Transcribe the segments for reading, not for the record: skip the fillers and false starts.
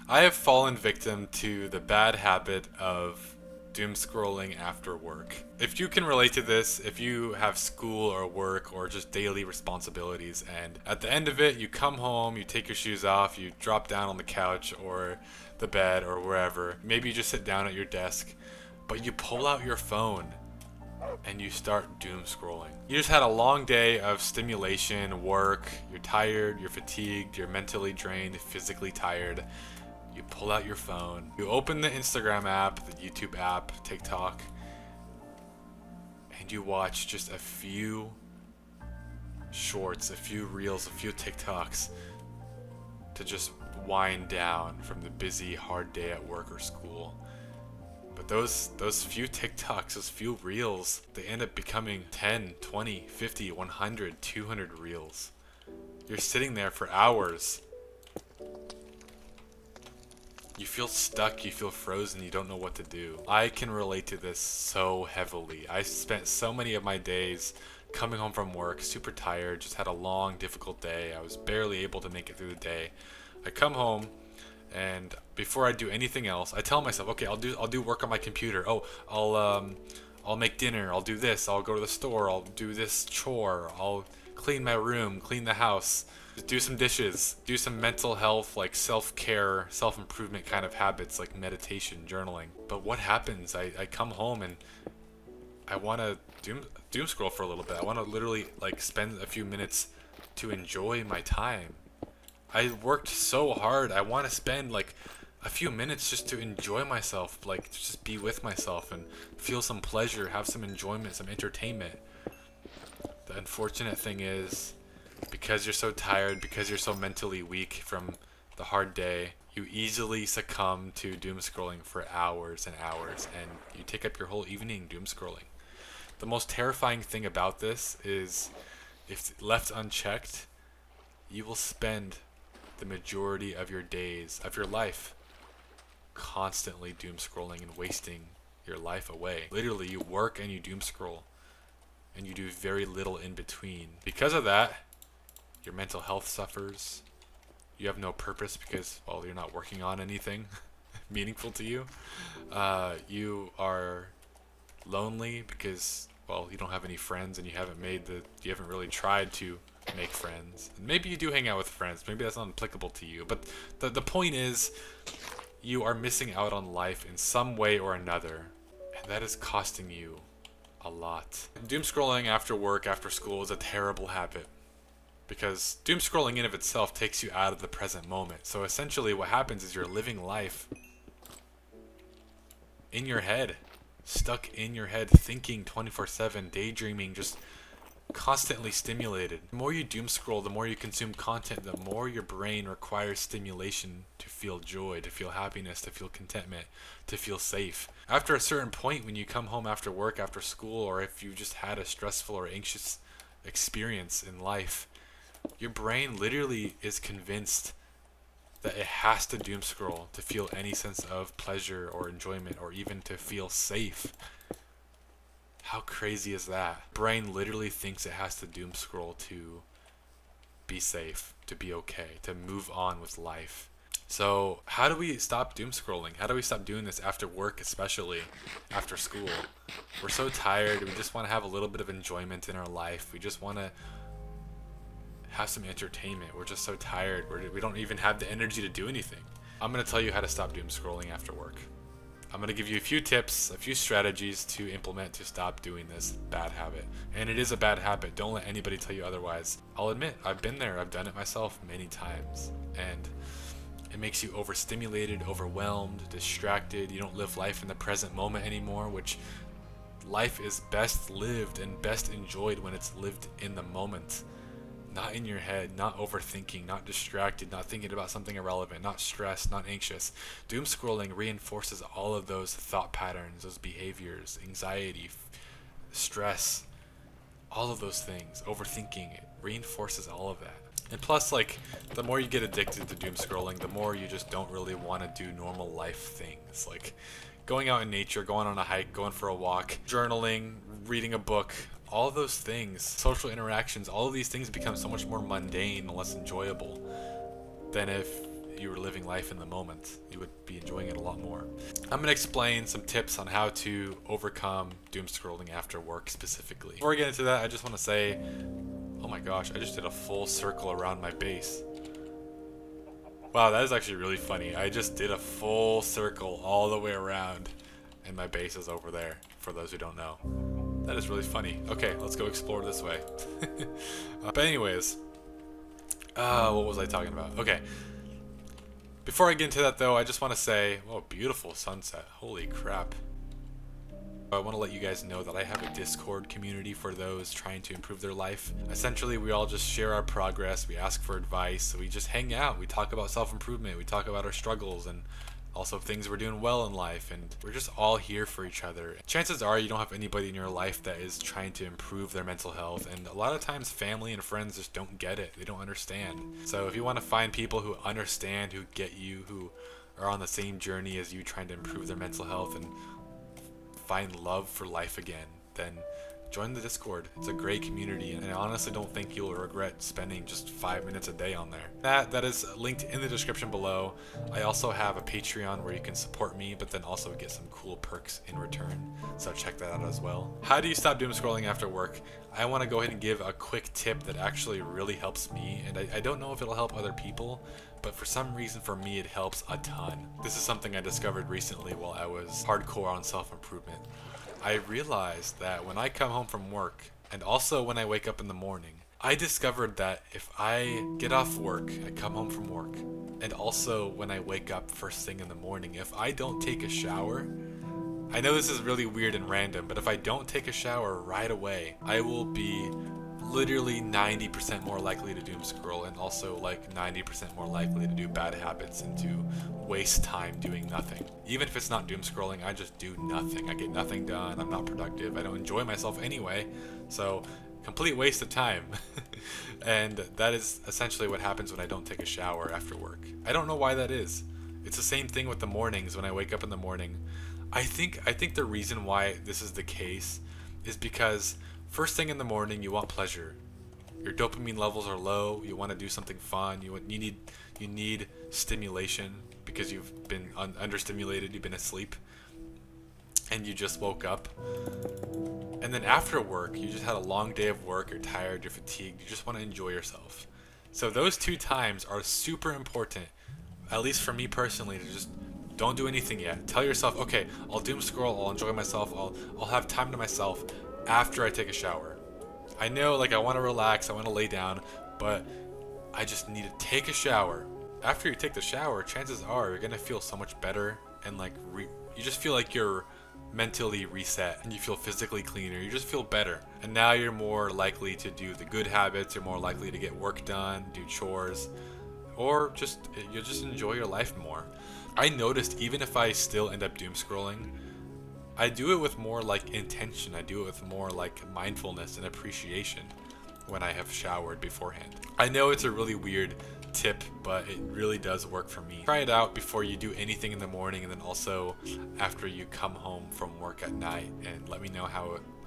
I have fallen victim to the bad habit of doom scrolling after work. If you can relate to this, if you have school or work or just daily responsibilities, and at the end of it, you come home, you take your shoes off, you drop down on the couch or the bed or wherever, maybe you just sit down at your desk, but you pull out your phone and you start doom scrolling. You just had a long day of stimulation, work, you're tired, you're fatigued, you're mentally drained, physically tired. You pull out your phone, you open the Instagram app, the YouTube app, TikTok, and you watch just a few shorts, a few reels, a few TikToks to just wind down from the busy, hard day at work or school. But those few TikToks, those few reels, they end up becoming 10, 20, 50, 100, 200 reels. You're sitting there for hours. You feel stuck, you feel frozen, you don't know what to do. I can relate to this so heavily. I spent so many of my days coming home from work, super tired, just had a long, difficult day. I was barely able to make it through the day. I come home, and before I do anything else, I tell myself, okay, I'll do work on my computer. Oh, I'll make dinner. I'll do this. I'll go to the store. I'll do this chore. I'll clean my room, clean the house, just do some dishes, do some mental health, like self-care, self-improvement kind of habits like meditation, journaling. But what happens? I come home and I want to doom scroll for a little bit. I want to literally like spend a few minutes to enjoy my time. I worked so hard. I want to spend like a few minutes just to enjoy myself, like just be with myself and feel some pleasure, have some enjoyment, some entertainment. The unfortunate thing is, because you're so tired, because you're so mentally weak from the hard day, you easily succumb to doom scrolling for hours and hours, and you take up your whole evening doom scrolling. The most terrifying thing about this is, if left unchecked, you will spend the majority of your days, of your life, constantly doom scrolling and wasting your life away. Literally, you work and you doom scroll, and you do very little in between. Because of that, your mental health suffers. You have no purpose because, well, you're not working on anything meaningful to you. You are lonely because, well, you don't have any friends and you haven't really tried to make friends. Maybe you do hang out with friends. Maybe that's not applicable to you. But the point is, you are missing out on life in some way or another, and that is costing you a lot. Doom scrolling after work, after school is a terrible habit, because doom scrolling in of itself takes you out of the present moment. So essentially what happens is you're living life in your head, stuck in your head, thinking 24/7, daydreaming, just constantly stimulated. The more you doom scroll, the more you consume content, the more your brain requires stimulation to feel joy, to feel happiness, to feel contentment, to feel safe. After a certain point, when you come home after work, after school, or if you just had a stressful or anxious experience in life, your brain literally is convinced that it has to doom scroll to feel any sense of pleasure or enjoyment or even to feel safe. How crazy is that? Brain literally thinks it has to doom scroll to be safe, to be okay, to move on with life. So how do we stop doom scrolling? How do we stop doing this after work, especially after school? We're so tired. We just want to have a little bit of enjoyment in our life. We just want to have some entertainment. We're just so tired. We don't even have the energy to do anything. I'm going to tell you how to stop doom scrolling after work. I'm going to give you a few tips, a few strategies to implement to stop doing this bad habit. And it is a bad habit. Don't let anybody tell you otherwise. I'll admit, I've been there. I've done it myself many times. And it makes you overstimulated, overwhelmed, distracted. You don't live life in the present moment anymore, which life is best lived and best enjoyed when it's lived in the moment. Not in your head, not overthinking, not distracted, not thinking about something irrelevant, not stressed, not anxious. Doom scrolling reinforces all of those thought patterns, those behaviors, anxiety, stress, all of those things. Overthinking, it reinforces all of that. And plus, like, the more you get addicted to doom scrolling, the more you just don't really want to do normal life things. Like going out in nature, going on a hike, going for a walk, journaling, reading a book, all of those things, social interactions, all of these things become so much more mundane and less enjoyable than if you were living life in the moment. You would be enjoying it a lot more. I'm going to explain some tips on how to overcome doom scrolling after work specifically. Before I get into that, I just want to say, oh my gosh, I just did a full circle around my base. Wow, that is actually really funny. I just did a full circle all the way around, and my base is over there, for those who don't know. That is really funny. Okay, let's go explore this way. But anyways, what was I talking about? Okay. Before I get into that though, I just want to say, oh, beautiful sunset. Holy crap. I want to let you guys know that I have a Discord community for those trying to improve their life. Essentially, we all just share our progress, we ask for advice, we just hang out, we talk about self-improvement, we talk about our struggles and also things we're doing well in life, and we're just all here for each other. Chances are you don't have anybody in your life that is trying to improve their mental health, and a lot of times family and friends just don't get it. They don't understand. So if you want to find people who understand, who get you, who are on the same journey as you trying to improve their mental health and find love for life again, then join the Discord. It's a great community, and I honestly don't think you'll regret spending just 5 minutes a day on there. That is linked in the description below. I also have a Patreon where you can support me, but then also get some cool perks in return, so check that out as well. How do you stop doom scrolling after work? I want to go ahead and give a quick tip that actually really helps me, and I don't know if it'll help other people, but for some reason for me it helps a ton. This is something I discovered recently while I was hardcore on self-improvement. I realized that when I come home from work, and also when I wake up in the morning, I discovered that if I get off work, I come home from work, and also when I wake up first thing in the morning, if I don't take a shower, I know this is really weird and random, but if I don't take a shower right away, I will be literally 90% more likely to doom scroll, and also like 90% more likely to do bad habits and to waste time doing nothing. Even if it's not doom scrolling, I just do nothing. I get nothing done. I'm not productive. I don't enjoy myself anyway. So complete waste of time. And that is essentially what happens when I don't take a shower after work. I don't know why that is. It's the same thing with the mornings when I wake up in the morning. I think the reason why this is the case is because first thing in the morning, you want pleasure. Your dopamine levels are low. You want to do something fun. You need stimulation because you've been understimulated. You've been asleep, and you just woke up. And then after work, you just had a long day of work. You're tired. You're fatigued. You just want to enjoy yourself. So those two times are super important, at least for me personally, to just don't do anything yet. Tell yourself, okay, I'll doom scroll. I'll enjoy myself. I'll have time to myself after I take a shower. I know, like, I want to relax, I want to lay down, but I just need to take a shower. After you take the shower, chances are you're gonna feel so much better, and like you just feel like you're mentally reset, and you feel physically cleaner. You just feel better, and now you're more likely to do the good habits. You're more likely to get work done, do chores, or you'll just enjoy your life more. I noticed even if I still end up doom scrolling, I do it with more like intention. I do it with more like mindfulness and appreciation when I have showered beforehand. I know it's a really weird tip, but it really does work for me. Try it out before you do anything in the morning, and then also after you come home from work at night, and let me know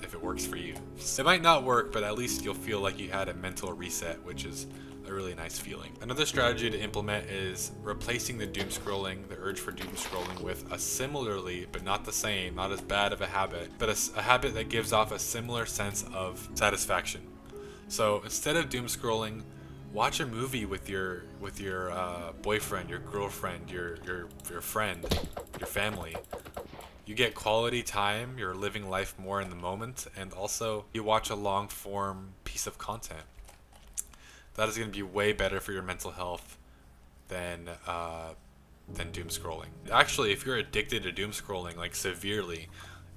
if it works for you. It might not work, but at least you'll feel like you had a mental reset, which is a really nice feeling. Another strategy to implement is replacing the doom scrolling, the urge for doom scrolling, with a similarly, but not the same, not as bad of a habit, but a habit that gives off a similar sense of satisfaction. So instead of doom scrolling, watch a movie with your boyfriend, your girlfriend, your friend, your family. You get quality time, you're living life more in the moment, and also you watch a long form piece of content. That is going to be way better for your mental health than doom scrolling. Actually, if you're addicted to doom scrolling, like severely,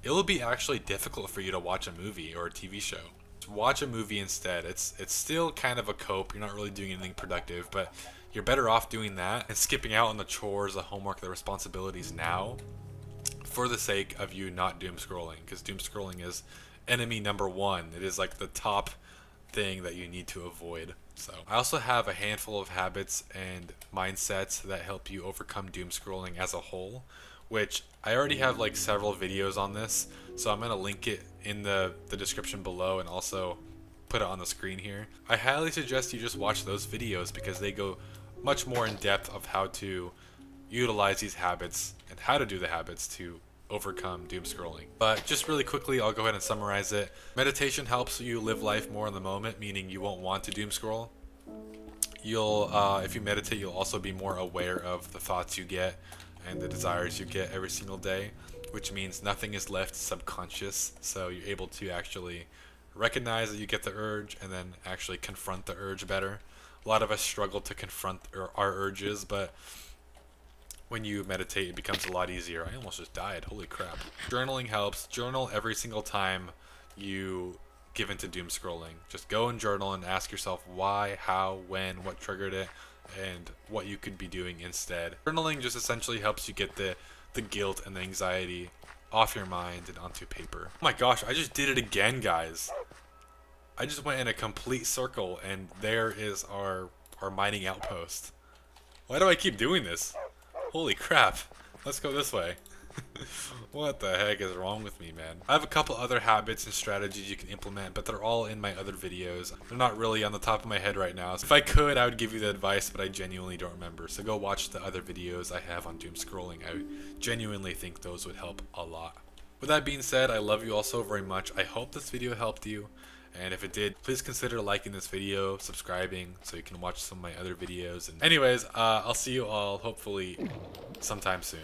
it will be actually difficult for you to watch a movie or a TV show. Watch a movie instead. It's still kind of a cope. You're not really doing anything productive, but you're better off doing that and skipping out on the chores, the homework, the responsibilities now for the sake of you not doom scrolling, because doom scrolling is enemy number one. It is like the top thing that you need to avoid. So I also have a handful of habits and mindsets that help you overcome doom scrolling as a whole, which I already have like several videos on this, so I'm going to link it in the description below and also put it on the screen here. I highly suggest you just watch those videos because they go much more in depth of how to utilize these habits and how to do the habits to overcome doom scrolling. But just really quickly, I'll go ahead and summarize it. Meditation helps you live life more in the moment, meaning you won't want to doom scroll. You'll, if you meditate, you'll also be more aware of the thoughts you get and the desires you get every single day, which means nothing is left subconscious. So you're able to actually recognize that you get the urge and then actually confront the urge better. A lot of us struggle to confront our urges, but when you meditate, it becomes a lot easier. I almost just died. Holy crap. Journaling helps. Journal every single time you give into doom scrolling. Just go and journal and ask yourself why, how, when, what triggered it, and what you could be doing instead. Journaling just essentially helps you get the guilt and the anxiety off your mind and onto paper. Oh my gosh, I just did it again, guys. I just went in a complete circle, and there is our mining outpost. Why do I keep doing this? Holy crap. Let's go this way. What the heck is wrong with me, man? I have a couple other habits and strategies you can implement, but they're all in my other videos. They're not really on the top of my head right now. So if I could, I would give you the advice, but I genuinely don't remember. So go watch the other videos I have on doom scrolling. I genuinely think those would help a lot. With that being said, I love you all so very much. I hope this video helped you. And if it did, please consider liking this video, subscribing, so you can watch some of my other videos. And anyways, I'll see you all hopefully sometime soon.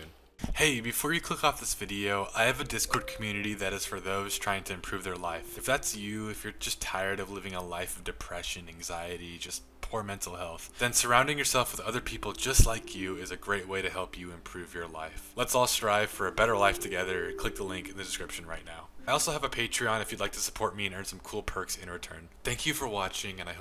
Hey, before you click off this video, I have a Discord community that is for those trying to improve their life. If that's you, if you're just tired of living a life of depression, anxiety, just poor mental health, then surrounding yourself with other people just like you is a great way to help you improve your life. Let's all strive for a better life together. Click the link in the description right now. I also have a Patreon if you'd like to support me and earn some cool perks in return. Thank you for watching, and I hope